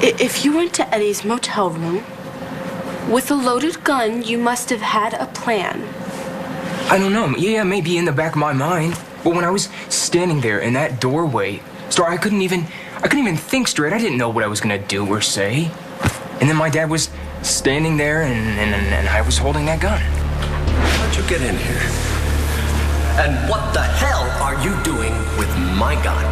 If you went to Eddie's motel room with a loaded gun, you must have had a plan. I don't know. Yeah, maybe in the back of my mind. But when I was standing there in that doorway, Star, I couldn't even think straight. I didn't know what I was gonna do or say. And then my dad was standing there, and I was holding that gun. How'd you get in here? And what the hell are you doing with my gun?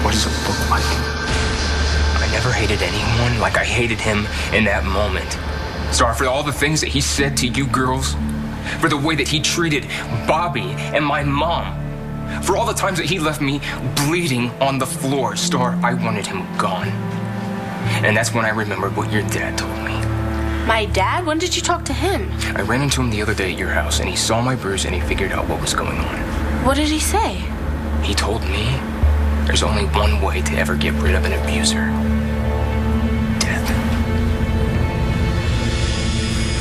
What does it look like? I never hated anyone like I hated him in that moment. Star, for all the things that he said to you girls, for the way that he treated Bobby and my mom, for all the times that he left me bleeding on the floor, Star, I wanted him gone. And that's when I remembered what your dad told me. My dad? When did you talk to him? I ran into him the other day at your house, and he saw my bruise, and he figured out what was going on. What did he say? He told me there's only one way to ever get rid of an abuser. Death.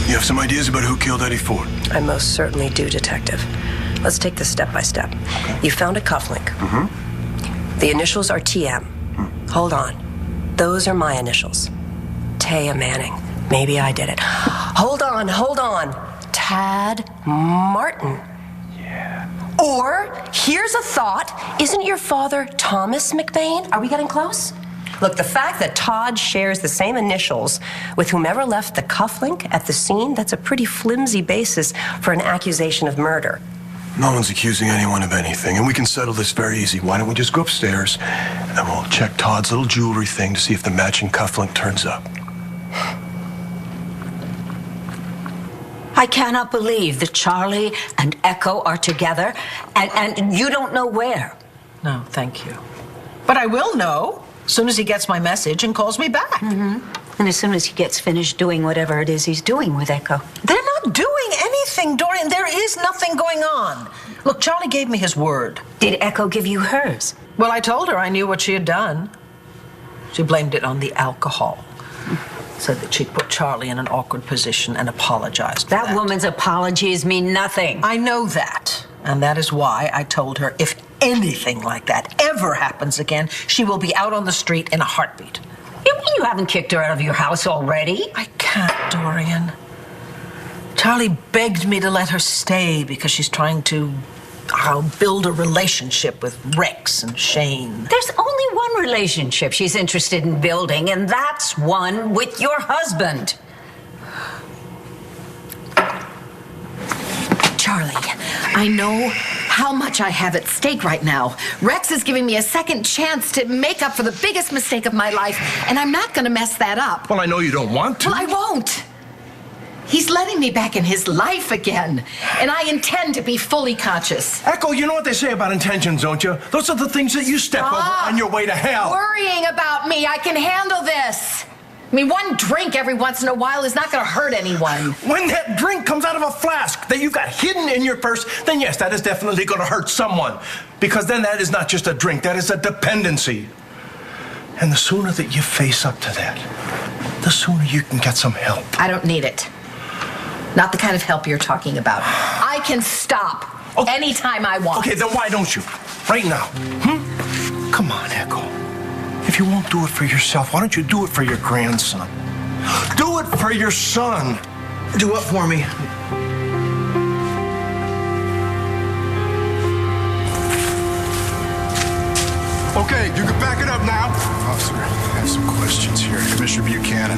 You have some ideas about who killed Eddie Ford? I most certainly do, Detective. Let's take this step by step. Okay. You found a cufflink. Mm-hmm. The initials are TM. Hold on. Those are my initials. Taya Manning. Maybe I did it. Hold on. Tad Martin. Yeah. Or, here's a thought. Isn't your father Thomas McBain? Are we getting close? Look, the fact that Todd shares the same initials with whomever left the cufflink at the scene, that's a pretty flimsy basis for an accusation of murder. No one's accusing anyone of anything, and we can settle this very easy. Why don't we just go upstairs, and we'll check Todd's little jewelry thing to see if the matching cufflink turns up. I cannot believe that Charlie and Echo are together, and you don't know where. No, thank you. But I will know as soon as he gets my message and calls me back. Mm-hmm. And as soon as he gets finished doing whatever it is he's doing with Echo. They're not doing anything, Dorian. There is nothing going on. Look, Charlie gave me his word. Did Echo give you hers? Well, I told her I knew what she had done. She blamed it on the alcohol. Said that she'd put Charlie in an awkward position and apologized for that. That woman's apologies mean nothing. I know that. And that is why I told her if anything like that ever happens again, she will be out on the street in a heartbeat. You haven't kicked her out of your house already? I can't, Dorian. Charlie begged me to let her stay because she's trying to build a relationship with Rex and Shane. There's only one relationship she's interested in building, and that's one with your husband. Charlie, I know how much I have at stake right now. Rex is giving me a second chance to make up for the biggest mistake of my life, and I'm not going to mess that up. Well, I know you don't want to. Well, I won't. He's letting me back in his life again, and I intend to be fully conscious. Echo, you know what they say about intentions, don't you? Those are the things that you step over on your way to hell. Worrying about me. I can handle this. I mean, one drink every once in a while is not going to hurt anyone. When that drink comes out of a flask that you've got hidden in your purse, then yes, that is definitely going to hurt someone. Because then that is not just a drink, that is a dependency. And the sooner that you face up to that, the sooner you can get some help. I don't need it. Not the kind of help you're talking about. I can stop anytime I want. Okay, then why don't you? Right now. Come on, Echo. If you won't do it for yourself, why don't you do it for your grandson? Do it for your son. Do what for me? Okay, you can back it up now. Officer, I have some questions here. Commissioner Buchanan,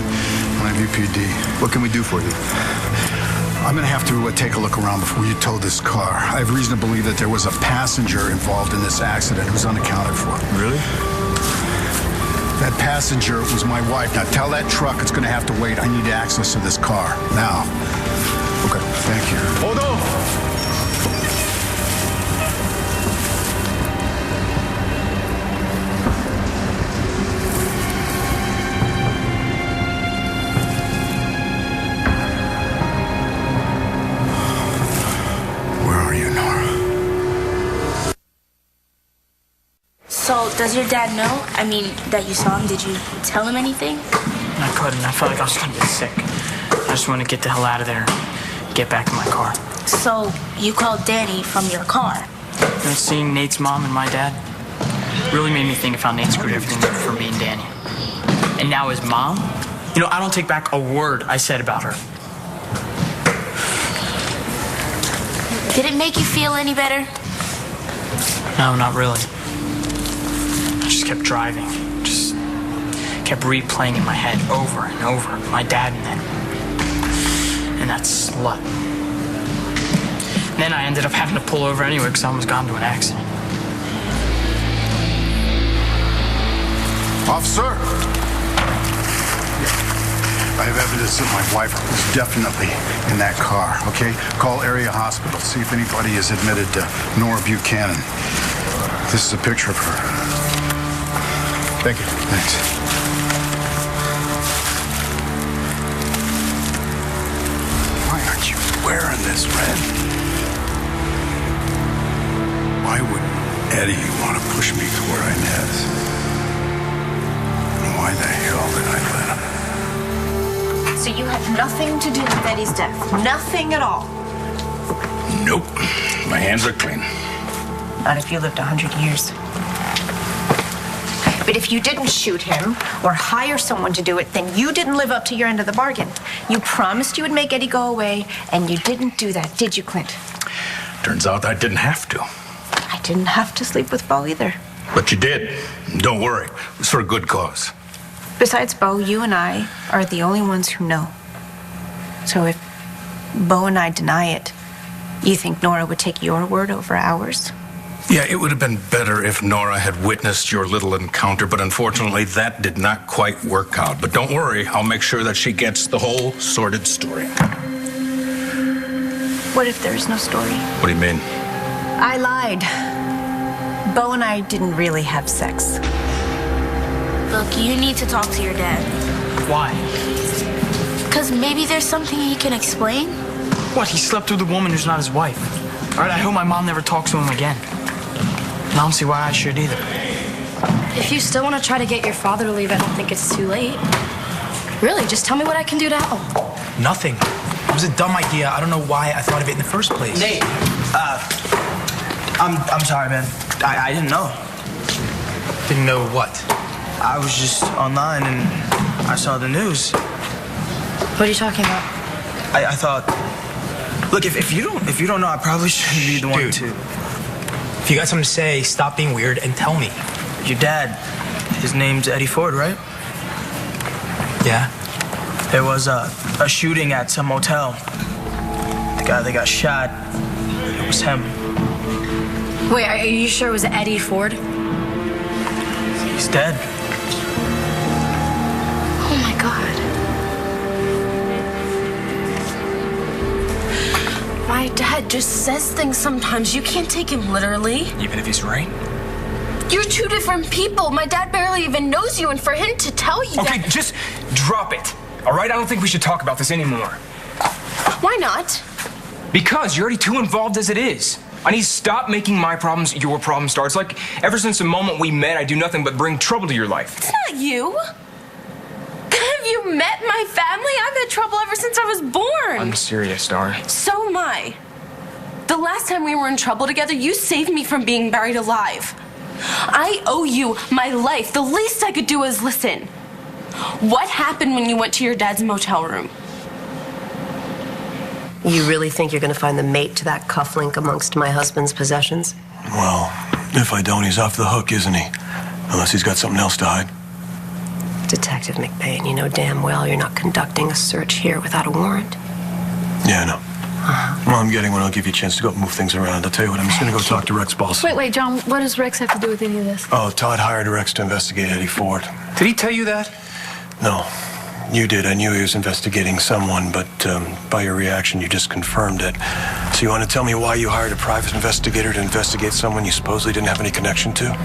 MIVPD. What can we do for you? I'm going to have to take a look around before you tow this car. I have reason to believe that there was a passenger involved in this accident who's unaccounted for. Really? That passenger was my wife. Now tell that truck it's going to have to wait. I need access to this car. Now. Okay, thank you. Hold on. So, does your dad know? I mean, that you saw him? Did you tell him anything? I couldn't. I felt like I was going to get sick. I just wanted to get the hell out of there and get back in my car. So, you called Danny from your car? And seeing Nate's mom and my dad. really made me think of how Nate screwed everything up for me and Danny. And now his mom, you know, I don't take back a word I said about her. Did it make you feel any better? No, not really. I just kept driving. Just kept replaying in my head over and over. My dad and that slut. And then I ended up having to pull over anyway because I almost got into an accident. Officer! I have evidence that my wife was definitely in that car, okay? Call area hospital. See if anybody is admitted to Nora Buchanan. This is a picture of her. Thank you. Thanks. Why aren't you wearing this, Red? Why would Eddie want to push me toward Inez? And why the hell did I let him? So you had nothing to do with Eddie's death? Nothing at all? Nope. My hands are clean. Not if you lived 100 years. But if you didn't shoot him or hire someone to do it, then you didn't live up to your end of the bargain. You promised you would make Eddie go away, and you didn't do that, did you, Clint? Turns out I didn't have to. I didn't have to sleep with Bo either. But you did. Don't worry. It was for a good cause. Besides Bo, you and I are the only ones who know. So if Bo and I deny it, you think Nora would take your word over ours? Yeah, it would have been better if Nora had witnessed your little encounter, but unfortunately that did not quite work out. But don't worry, I'll make sure that she gets the whole sordid story. What if there's no story? What do you mean? I lied. Bo and I didn't really have sex. Look, you need to talk to your dad. Why? Because maybe there's something he can explain. What? He slept with a woman who's not his wife. All right, I hope my mom never talks to him again. I don't see why I should either. If you still want to try to get your father to leave, I don't think it's too late. Really, just tell me what I can do to help. Nothing. It was a dumb idea. I don't know why I thought of it in the first place. Nate, I'm sorry, man. I didn't know. Didn't know what? I was just online and I saw the news. What are you talking about? I thought, look, if you don't know, I probably shouldn't be the one to. If you got something to say, stop being weird and tell me. Your dad, his name's Eddie Ford, right? Yeah. There was a shooting at some motel. The guy that got shot, it was him. Wait, are you sure it was Eddie Ford? He's dead. Oh my God. My dad just says things sometimes. You can't take him literally. Even if he's right? You're two different people. My dad barely even knows you, and for him to tell you Okay, that... just drop it. All right? I don't think we should talk about this anymore. Why not? Because you're already too involved as it is. I need to stop making my problems your problem stars. Like, ever since the moment we met, I do nothing but bring trouble to your life. It's not you. Have you met my family? I've had trouble ever since I was born. I'm serious, Dar. So am I. The last time we were in trouble together, you saved me from being buried alive. I owe you my life. The least I could do is listen. What happened when you went to your dad's motel room? You really think you're going to find the mate to that cufflink amongst my husband's possessions? Well, if I don't, he's off the hook, isn't he? Unless he's got something else to hide. Detective McBain, you know damn well you're not conducting a search here without a warrant. Yeah, I know. Well, I'm getting one. I'll give you a chance to go move things around. I'll tell you what, I'm just going to go talk to Rex Boss. Wait, John, what does Rex have to do with any of this? Oh, Todd hired Rex to investigate Eddie Ford. Did he tell you that? No, you did. I knew he was investigating someone, but by your reaction, you just confirmed it. So you want to tell me why you hired a private investigator to investigate someone you supposedly didn't have any connection to?